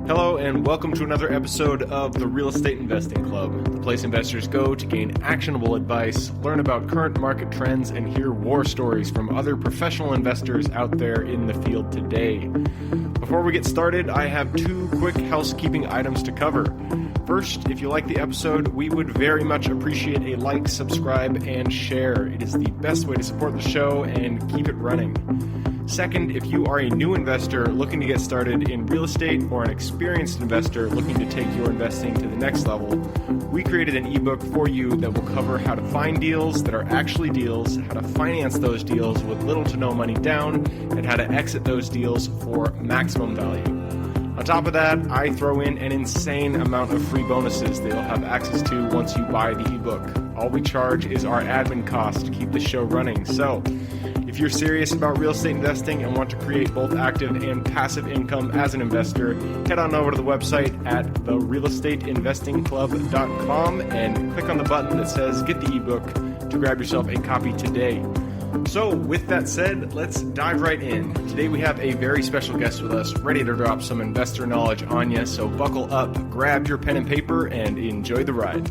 Hello and welcome to another episode of the Real Estate Investing Club, the place investors go to gain actionable advice, learn about current market trends, and hear war stories from other professional investors out there in the field today. Before we get started, I have two quick housekeeping items to cover. First, if you like the episode, we would very much appreciate a like, subscribe, and share. It is the best way to support the show and keep it running. Second, if you are a new investor looking to get started in real estate or an experienced investor looking to take your investing to the next level, we created an ebook for you that will cover how to find deals that are actually deals, how to finance those deals with little to no money down, and how to exit those deals for maximum value. On top of that, I throw in an insane amount of free bonuses that you'll have access to once you buy the ebook. All we charge is our admin cost to keep the show running. So, if you're serious about real estate investing and want to create both active and passive income as an investor, head on over to the website at therealestateinvestingclub.com and click on the button that says Get the ebook to grab yourself a copy today. So with that said, let's dive right in. Today we have a very special guest with us, ready to drop some investor knowledge on you. So buckle up, grab your pen and paper, and enjoy the ride.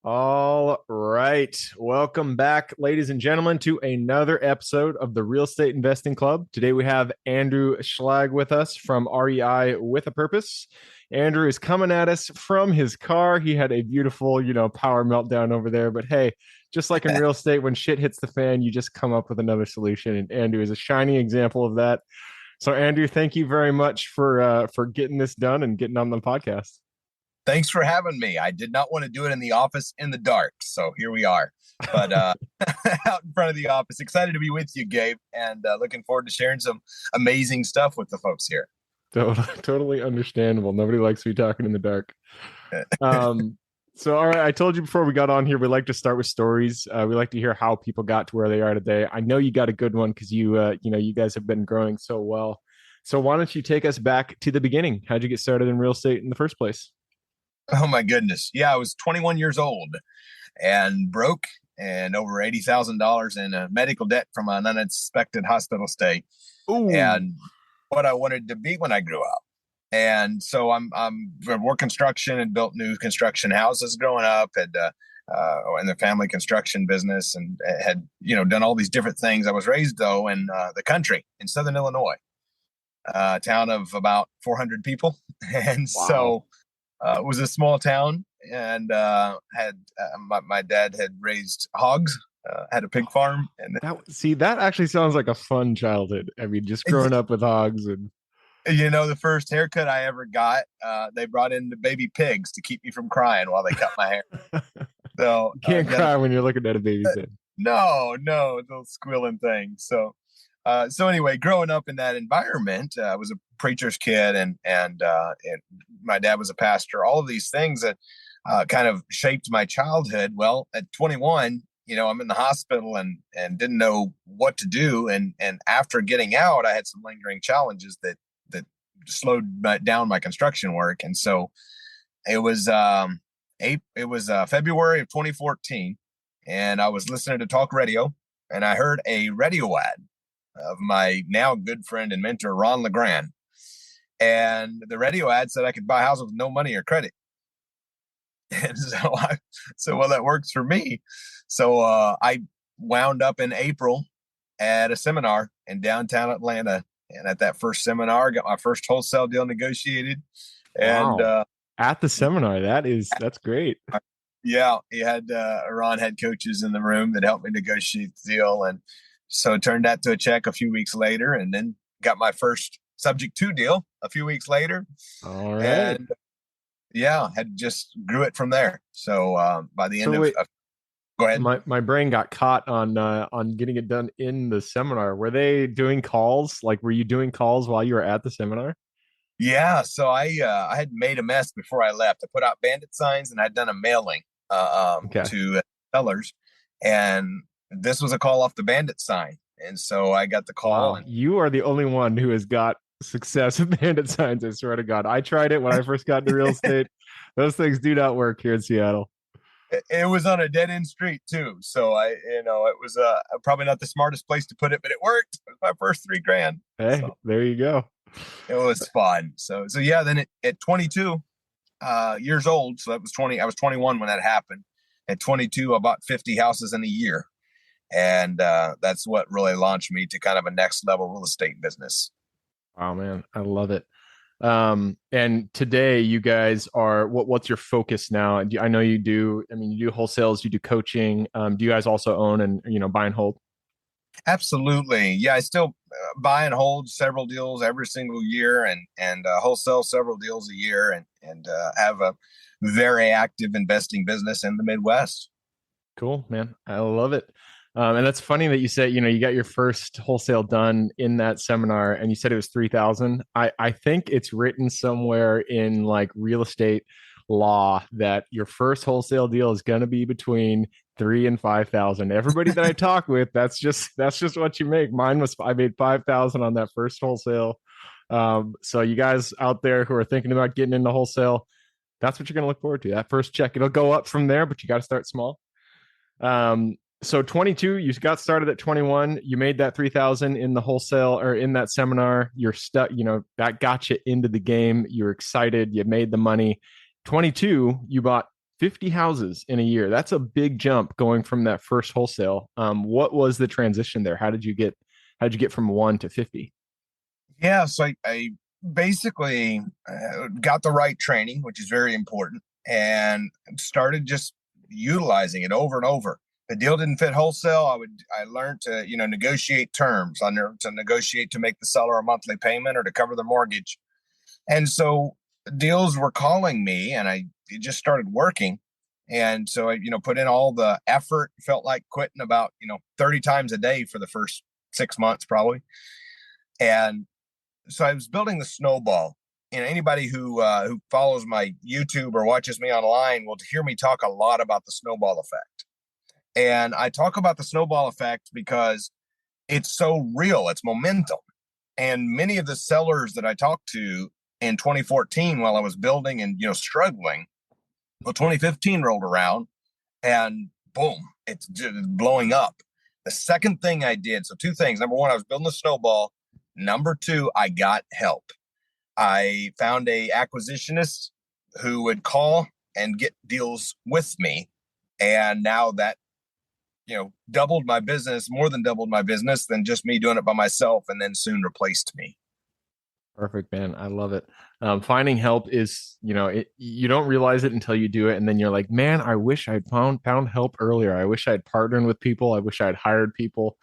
All right. Welcome back, ladies and gentlemen, to another episode of the Real Estate Investing Club. Today we have Andrew Schlag with us from REI with a Purpose. Andrew is coming at us from his car. He had a beautiful, power meltdown over there. But hey, just like in real estate, when shit hits the fan, you just come up with another solution. And Andrew is a shining example of that. So Andrew, thank you very much for getting this done and getting on the podcast. Thanks for having me. I did not want to do it in the office in the dark. So here we are, but out in front of the office. Excited to be with you, Gabe, and looking forward to sharing some amazing stuff with the folks here. Totally understandable. Nobody likes me talking in the dark. So, all right, I told you before we got on here, we like to start with stories. We like to hear how people got to where they are today. I know you got a good one because you guys have been growing so well. So why don't you take us back to the beginning? How'd you get started in real estate in the first place? Oh, my goodness. Yeah, I was 21 years old and broke and over $80,000 in medical debt from an unexpected hospital stay. Ooh. And what I wanted to be when I grew up. And so I'm worked construction and built new construction houses growing up, in the family construction business, and had, done all these different things. I was raised, though, in the country in Southern Illinois, a town of about 400 people. And wow. So it was a small town, and my dad had raised hogs, had a pig farm. And that actually sounds like a fun childhood. I mean, just growing up with hogs and. The first haircut I ever got, they brought in the baby pigs to keep me from crying while they cut my hair. So you can't cry when you're looking at a baby pig. No, those squealing things. So anyway, growing up in that environment, I was a preacher's kid, and my dad was a pastor. All of these things that kind of shaped my childhood. Well, at 21, I'm in the hospital and didn't know what to do. And after getting out, I had some lingering challenges that slowed down my construction work. And so it was February of 2014, and I was listening to talk radio, and I heard a radio ad of my now good friend and mentor, Ron LeGrand. And the radio ad said I could buy houses with no money or credit. And so that works for me. So I wound up in April at a seminar in downtown Atlanta. And at that first seminar, I got my first wholesale deal negotiated. And wow. At the seminar, that's great. Yeah, Ron had coaches in the room that helped me negotiate the deal. And so turned that to a check a few weeks later, and then got my first subject to deal a few weeks later. All right. And had just grew it from there. So by the end of go ahead. My brain got caught on getting it done in the seminar. Were they doing calls? Like, were you doing calls while you were at the seminar? Yeah. So I had made a mess before I left. I put out bandit signs, and I'd done a mailing to sellers, and this was a call off the bandit sign. And so I got the call. Wow. You are the only one who has got success with bandit signs. I swear to God. I tried it when I first got into real estate. Those things do not work here in Seattle. It was on a dead end street too. So it was probably not the smartest place to put it, but it worked. It was my first 3 grand. Hey, So there you go. it was fun. So yeah, then at 22 years old, so that was 20. I was 21 when that happened. At 22, I bought 50 houses in a year, and that's what really launched me to kind of a next level real estate business. Wow, man, I love it. And today you guys are what's your focus now? I know you do, I mean, you do wholesales, you do coaching. Do you guys also own and, buy and hold? Absolutely. Yeah, I still buy and hold several deals every single year, and wholesale several deals a year, and have a very active investing business in the Midwest. Cool, man. I love it. And that's funny that you said, you got your first wholesale done in that seminar and you said it was 3,000. I think it's written somewhere in like real estate law that your first wholesale deal is going to be between 3 and 5,000. Everybody that I talk with, that's just what you make. I made 5,000 on that first wholesale. So you guys out there who are thinking about getting into wholesale, that's what you're going to look forward to. That first check, it'll go up from there, but you got to start small. So 22, you got started at 21, you made that 3,000 in the wholesale or in that seminar. You're stuck, that got you into the game. You're excited. You made the money. 22, you bought 50 houses in a year. That's a big jump going from that first wholesale. What was the transition there? How did you get from 1 to 50? Yeah, so I basically got the right training, which is very important, and started just utilizing it over and over. The deal didn't fit wholesale. I learned to negotiate terms. I learned to negotiate to make the seller a monthly payment or to cover the mortgage. And so deals were calling me, and it just started working. And so I put in all the effort. Felt like quitting about 30 times a day for the first 6 months probably. And so I was building the snowball. And anybody who follows my YouTube or watches me online will hear me talk a lot about the snowball effect. And I talk about the snowball effect because it's so real. It's momentum. And many of the sellers that I talked to in 2014 while I was building and struggling, well, 2015 rolled around and boom, it's just blowing up. The second thing I did, so two things. Number one, I was building the snowball. Number two, I got help. I found a acquisitionist who would call and get deals with me. And now that, doubled my business, more than doubled my business than just me doing it by myself, and then soon replaced me. Perfect, man. I love it. Finding help is, you don't realize it until you do it. And then you're like, man, I wish I'd found help earlier. I wish I'd partnered with people. I wish I'd hired people.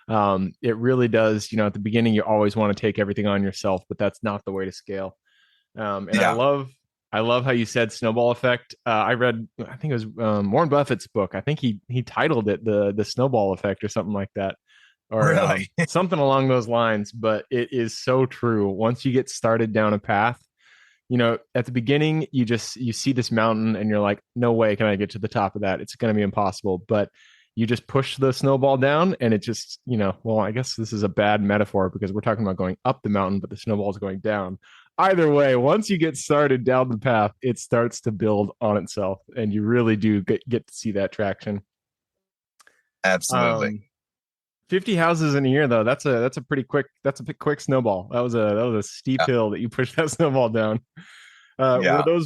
It really does, at the beginning, you always want to take everything on yourself, but that's not the way to scale. And yeah. I love how you said snowball effect. I read, I think it was Warren Buffett's book. I think he titled it the snowball effect or something like that, or really? Something along those lines. But it is so true. Once you get started down a path, at the beginning, you see this mountain and you're like, no way can I get to the top of that. It's going to be impossible. But you just push the snowball down and it just, well, I guess this is a bad metaphor because we're talking about going up the mountain, but the snowball is going down. Either way, once you get started down the path, it starts to build on itself and you really do get to see that traction. Absolutely. 50 houses in a year though, that's a quick snowball. That was a steep hill that you pushed that snowball down. Were those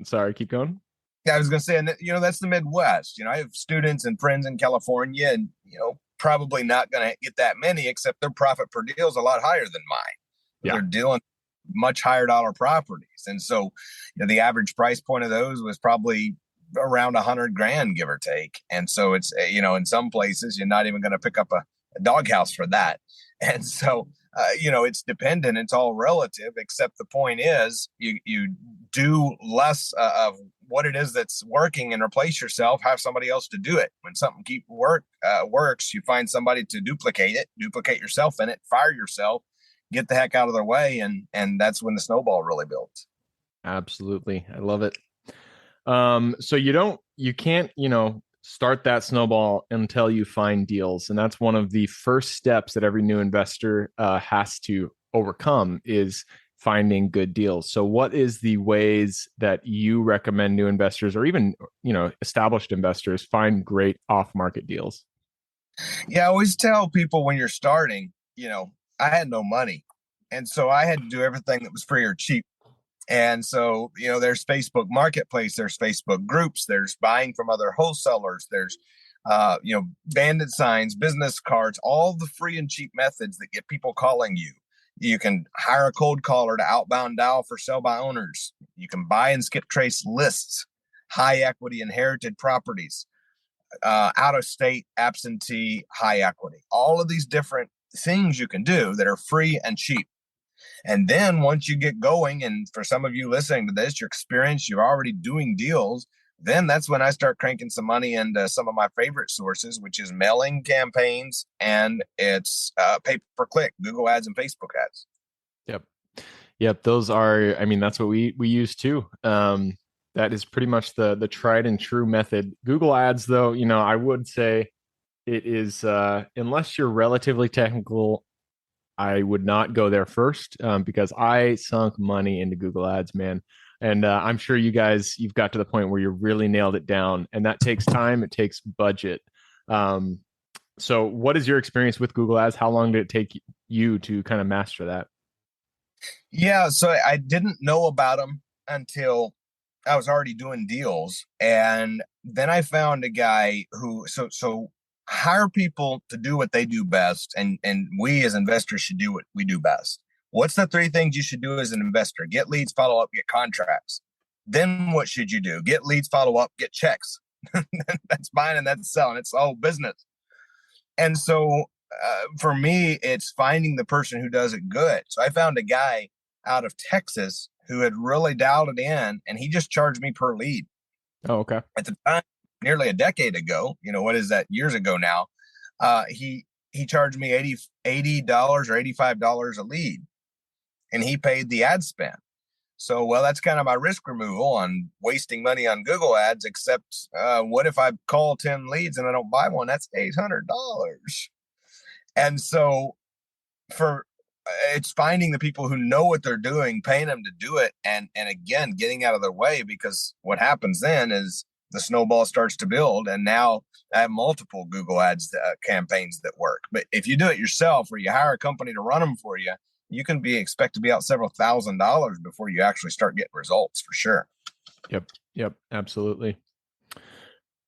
sorry, keep going. Yeah, I was going to say, and that's the Midwest. I have students and friends in California, and probably not going to get that many, except their profit per deal is a lot higher than mine. Yeah. They're dealing much higher dollar properties, and so the average price point of those was probably around 100 grand, give or take. And so it's in some places you're not even going to pick up a doghouse for that, and so it's dependent. It's all relative. Except the point is, you do less of what it is that's working and replace yourself. Have somebody else to do it. When something works, you find somebody to duplicate it. Duplicate yourself in it. Fire yourself. Get the heck out of their way, and that's when the snowball really builds. Absolutely, I love it. So you can't start that snowball until you find deals, and that's one of the first steps that every new investor has to overcome is finding good deals. So what is the ways that you recommend new investors or even, established investors find great off-market deals? Yeah, I always tell people when you're starting, I had no money. And so I had to do everything that was free or cheap. And so, there's Facebook Marketplace, there's Facebook groups, there's buying from other wholesalers, there's, bandit signs, business cards, all the free and cheap methods that get people calling you. You can hire a cold caller to outbound dial for sell by owners. You can buy and skip trace lists, high equity inherited properties, out of state, absentee, high equity. All of these different things you can do that are free and cheap. And then once you get going, and for some of you listening to this, your experience, you're already doing deals, then that's when I start cranking some money into some of my favorite sources, which is mailing campaigns and it's pay per click, Google ads and Facebook ads. Yep. Yep. Those are, I mean, that's what we use too. That is pretty much the tried and true method. Google ads, though, I would say it is, unless you're relatively technical, I would not go there first, because I sunk money into Google ads, man. And I'm sure you've got to the point where you really nailed it down, and that takes time. It takes budget. So what is your experience with Google ads? How long did it take you to kind of master that? Yeah, so I didn't know about them until I was already doing deals. And then I found a guy who, so hire people to do what they do best. And we as investors should do what we do best. What's the three things you should do as an investor? Get leads, follow up, get contracts. Then what should you do? Get leads, follow up, get checks. That's buying and that's selling. It's all business. And so for me, it's finding the person who does it good. So I found a guy out of Texas who had really dialed it in, and he just charged me per lead. Oh, okay. At the time, nearly a decade ago, what is that, years ago now, he charged me $80 or $85 a lead, and he paid the ad spend. So, well, that's kind of my risk removal on wasting money on Google ads, except what if I call 10 leads and I don't buy one? That's $800. And so it's finding the people who know what they're doing, paying them to do it, and again, getting out of their way, because what happens then is the snowball starts to build. And now I have multiple Google ads campaigns that work. But if you do it yourself or you hire a company to run them for you, you can expect to be out several $1,000s before you actually start getting results, for sure. Yep, absolutely.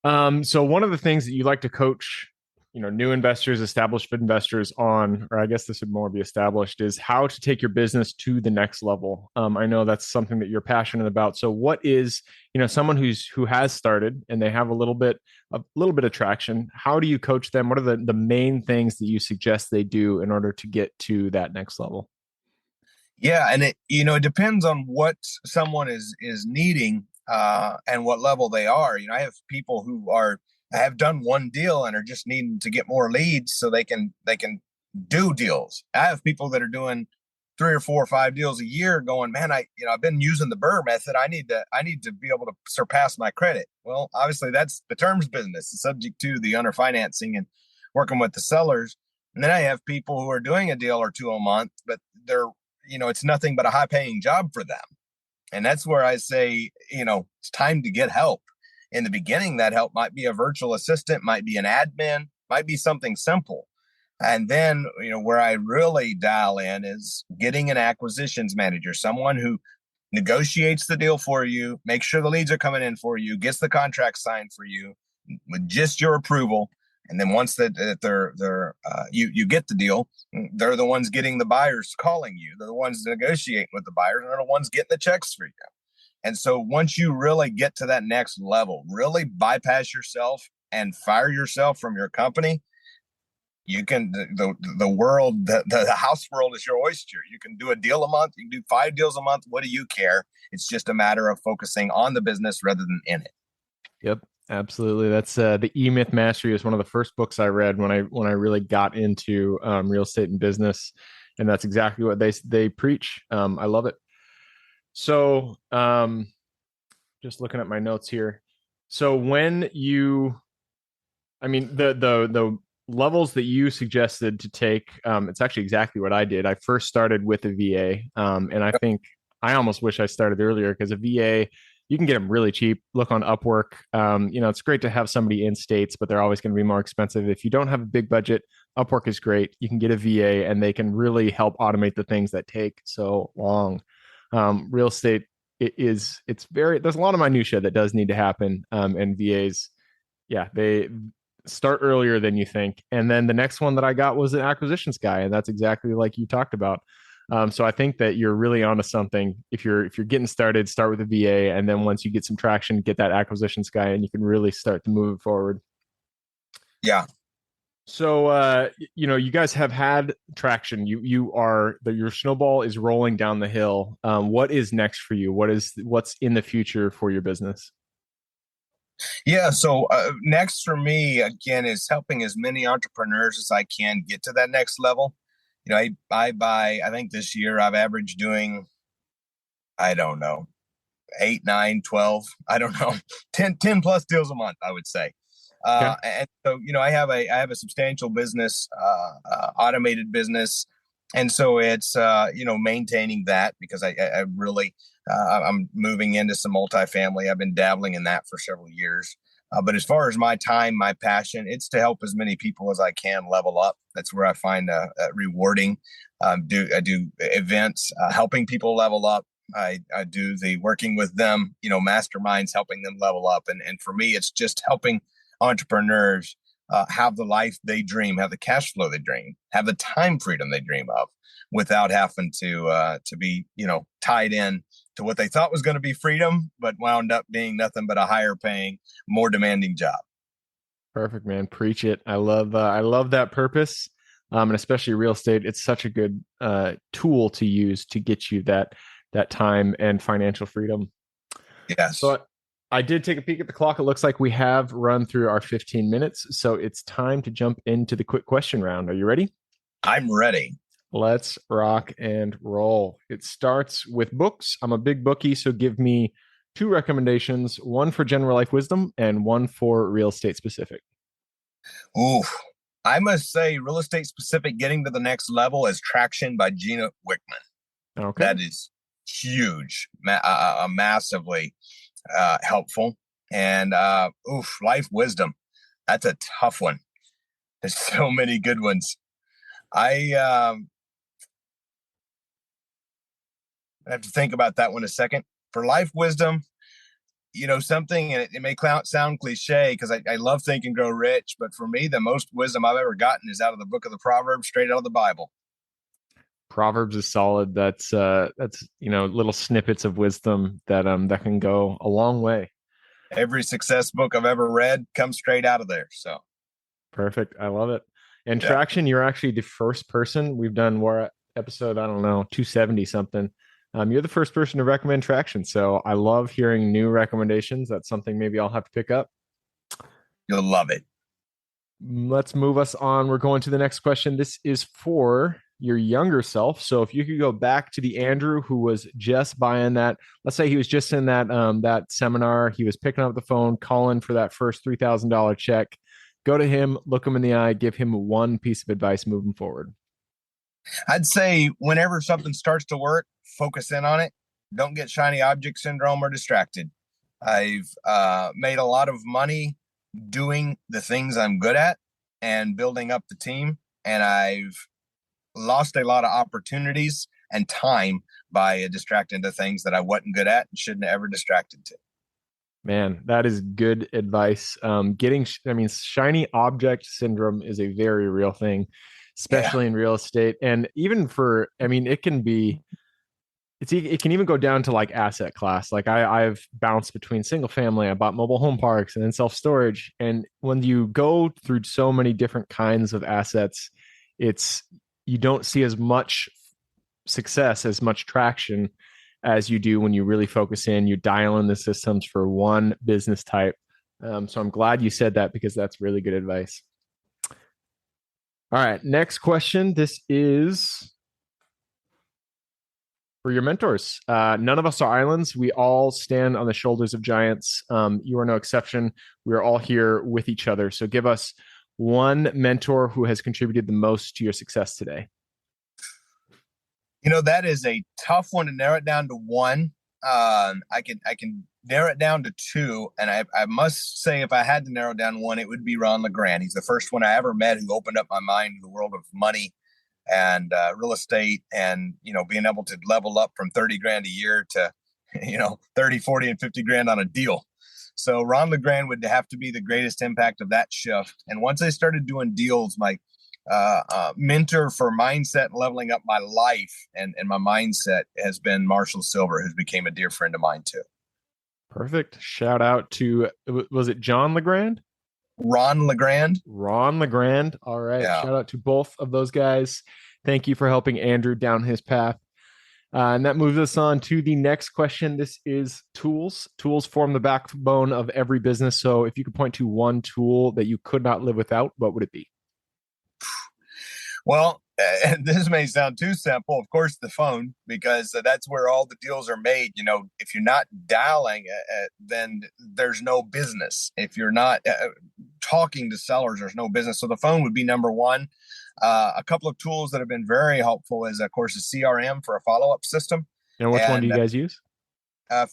So one of the things that you like to coach, new investors, established investors on, or I guess this would more be established, is how to take your business to the next level. I know that's something that you're passionate about. So what is, someone who has started and they have a little bit of traction, how do you coach them? What are the main things that you suggest they do in order to get to that next level? Yeah. And it depends on what someone is needing, and what level they are. I have people who have done one deal and are just needing to get more leads so they can do deals. I have people that are doing 3 or 4 or 5 deals a year going, man, I've been using the Burr method. I need to be able to surpass my credit. Well, obviously that's the terms business. It's subject to the owner financing and working with the sellers. And then I have people who are doing a deal or two a month, but they're, it's nothing but a high paying job for them. And that's where I say, it's time to get help. In the beginning, that help might be a virtual assistant, might be an admin, might be something simple. And then, where I really dial in is getting an acquisitions manager, someone who negotiates the deal for you, makes sure the leads are coming in for you, gets the contract signed for you with just your approval. And then once that you get the deal, they're the ones getting the buyers calling you. They're the ones negotiating with the buyers, and they're the ones getting the checks for you. And so once you really get to that next level, really bypass yourself and fire yourself from your company, you can, the world, the house world is your oyster. You can do a deal a month. You can do 5 deals a month. What do you care? It's just a matter of focusing on the business rather than in it. Yep, absolutely. That's the E-Myth Mastery is one of the first books I read when I really got into real estate and business, and that's exactly what they preach. I love it. So, just looking at my notes here. So when you, I mean, the levels that you suggested to take, it's actually exactly what I did. I first started with a VA, and I think I almost wish I started earlier because a VA, you can get them really cheap. Look on Upwork. It's great to have somebody in states, but they're always going to be more expensive. If you don't have a big budget, Upwork is great. You can get a VA, and they can really help automate the things that take so long. Real estate, there's a lot of minutia that does need to happen, and VAs, yeah, they start earlier than you think. And then the next one that I got was an acquisitions guy, and that's exactly like you talked about. So I think that you're really onto something. If you're getting started, start with a VA, and then once you get some traction, get that acquisitions guy, and you can really start to move it forward. Yeah. So you guys have had traction. Your snowball is rolling down the hill. What is next for you? What's in the future for your business? Yeah. So next for me again is helping as many entrepreneurs as I can get to that next level. I think this year I've averaged doing, I don't know, 8, 9, 12, I don't know, 10 plus deals a month, I would say. Okay. And so, I have a substantial business, automated business. And so it's, maintaining that because I really, I'm moving into some multifamily. I've been dabbling in that for several years. But as far as my time, my passion, it's to help as many people as I can level up. That's where I find rewarding. I do events, helping people level up. I do the working with them, masterminds, helping them level up. And for me, it's just helping entrepreneurs have the life they dream, have the cash flow they dream, have the time freedom they dream of, without having to be tied in to what they thought was going to be freedom, but wound up being nothing but a higher paying, more demanding job. Perfect, man. Preach it. I love that purpose, and especially real estate. It's such a good tool to use to get you that time and financial freedom. Yes. So I did take a peek at the clock. It looks like we have run through our 15 minutes. So it's time to jump into the quick question round. Are you ready? I'm ready. Let's rock and roll. It starts with books. I'm a big bookie, so give me 2 recommendations, one for general life wisdom and one for real estate specific. Ooh, I must say real estate specific getting to the next level is Traction by Gina Wickman. Okay. That is huge, massively helpful. And life wisdom. That's a tough one. There's so many good ones. I have to think about that one a second. For life wisdom, something, and it may sound cliche because I love Think and Grow Rich, but for me, the most wisdom I've ever gotten is out of the book of the Proverbs, straight out of the Bible. Proverbs is solid. That's little snippets of wisdom that can go a long way. Every success book I've ever read comes straight out of there. So perfect. I love it. And yeah. Traction, you're actually the first person. We've done more episode, I don't know, 270 something. You're the first person to recommend Traction. So I love hearing new recommendations. That's something maybe I'll have to pick up. You'll love it. Let's move us on. We're going to the next question. This is for your younger self. So if you could go back to the Andrew who was just buying that, let's say he was just in that seminar, he was picking up the phone, calling for that first $3,000 check. Go to him, look him in the eye, give him one piece of advice moving forward. I'd say whenever something starts to work, focus in on it. Don't get shiny object syndrome or distracted. I've made a lot of money doing the things I'm good at and building up the team. And I've lost a lot of opportunities and time by distracting to things that I wasn't good at and shouldn't have ever distracted to. Man, that is good advice. Shiny object syndrome is a very real thing, especially in real estate. And even it can even go down to like asset class. Like I've bounced between single family, I bought mobile home parks and then self-storage. And when you go through so many different kinds of assets, you don't see as much success, as much traction as you do when you really focus in, you dial in the systems for one business type. So I'm glad you said that because that's really good advice. All right, next question. This is for your mentors. None of us are islands. We all stand on the shoulders of giants. You are no exception. We are all here with each other. So give us one mentor who has contributed the most to your success today? That is a tough one to narrow it down to one. I can narrow it down to two, and I must say, if I had to narrow down one, it would be Ron LeGrand. He's the first one I ever met who opened up my mind to the world of money and real estate, and being able to level up from 30 grand a year to 30, 40, and 50 grand on a deal. So Ron LeGrand would have to be the greatest impact of that shift. And once I started doing deals, my mentor for mindset and leveling up my life and my mindset has been Marshall Silver, who's became a dear friend of mine too. Perfect. Shout out to, was it John LeGrand? Ron LeGrand. Ron LeGrand. All right. Yeah. Shout out to both of those guys. Thank you for helping Andrew down his path. And that moves us on to the next question. This is tools. Tools form the backbone of every business. So if you could point to one tool that you could not live without, what would it be? Well, this may sound too simple. Of course, the phone, because that's where all the deals are made. If you're not dialing, then there's no business. If you're not talking to sellers, there's no business. So the phone would be number one. A couple of tools that have been very helpful is, of course, a CRM for a follow-up system. And which one do you guys use?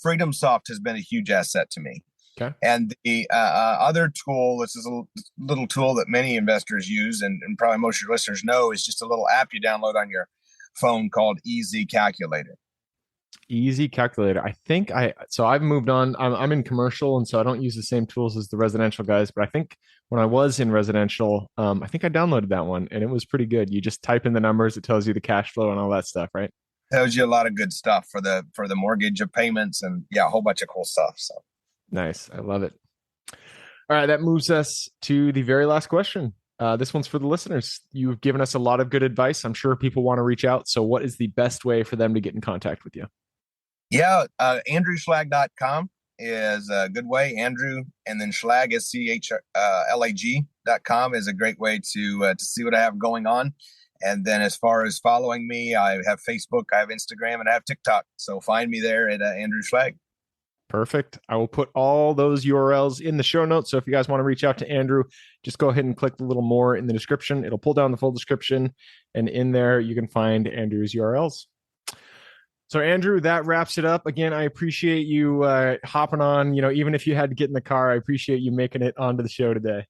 Freedom Soft has been a huge asset to me. Okay. And the other tool, this is a little tool that many investors use, and probably most of your listeners know, is just a little app you download on your phone called Easy Calculator. Easy Calculator. So I've moved on. I'm in commercial, and so I don't use the same tools as the residential guys. But I think when I was in residential, I think I downloaded that one, and it was pretty good. You just type in the numbers, it tells you the cash flow and all that stuff, right? Tells you a lot of good stuff for the mortgage payments, and a whole bunch of cool stuff. So. Nice. I love it. All right. That moves us to the very last question. This one's for the listeners. You've given us a lot of good advice. I'm sure people want to reach out. So what is the best way for them to get in contact with you? Yeah. AndrewSchlag.com is a good way. Andrew and then Schlag, SCHLAG.com is a great way to see what I have going on. And then as far as following me, I have Facebook, I have Instagram, and I have TikTok. So find me there at Andrew Schlag. Perfect. I will put all those URLs in the show notes. So if you guys want to reach out to Andrew, just go ahead and click a little more in the description. It'll pull down the full description. And in there, you can find Andrew's URLs. So Andrew, that wraps it up. Again, I appreciate you hopping on. Even if you had to get in the car, I appreciate you making it onto the show today.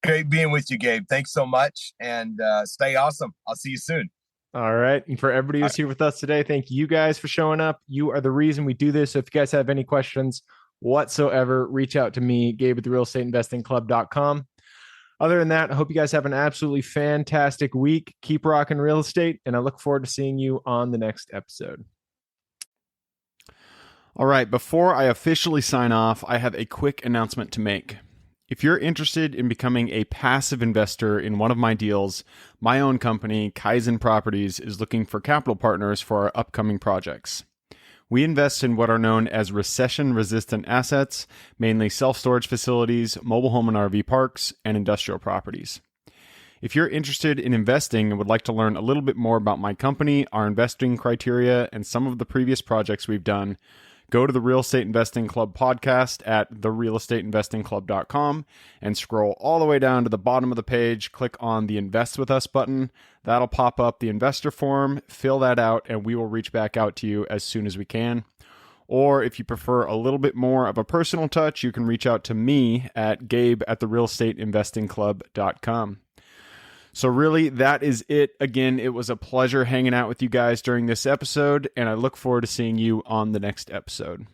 Great being with you, Gabe. Thanks so much. And stay awesome. I'll see you soon. All right. And for everybody who's here with us today, thank you guys for showing up. You are the reason we do this. So if you guys have any questions whatsoever, reach out to me, Gabe at therealestateinvestingclub.com. Other than that, I hope you guys have an absolutely fantastic week. Keep rocking real estate, and I look forward to seeing you on the next episode. All right. Before I officially sign off, I have a quick announcement to make. If you're interested in becoming a passive investor in one of my deals, my own company, Kaizen Properties, is looking for capital partners for our upcoming projects. We invest in what are known as recession-resistant assets, mainly self-storage facilities, mobile home and RV parks, and industrial properties. If you're interested in investing and would like to learn a little bit more about my company, our investing criteria, and some of the previous projects we've done, go to the Real Estate Investing Club podcast at therealestateinvestingclub.com and scroll all the way down to the bottom of the page. Click on the Invest With Us button. That'll pop up the investor form. Fill that out, and we will reach back out to you as soon as we can. Or if you prefer a little bit more of a personal touch, you can reach out to me at Gabe at therealestateinvestingclub.com. So really, that is it. Again, it was a pleasure hanging out with you guys during this episode, and I look forward to seeing you on the next episode.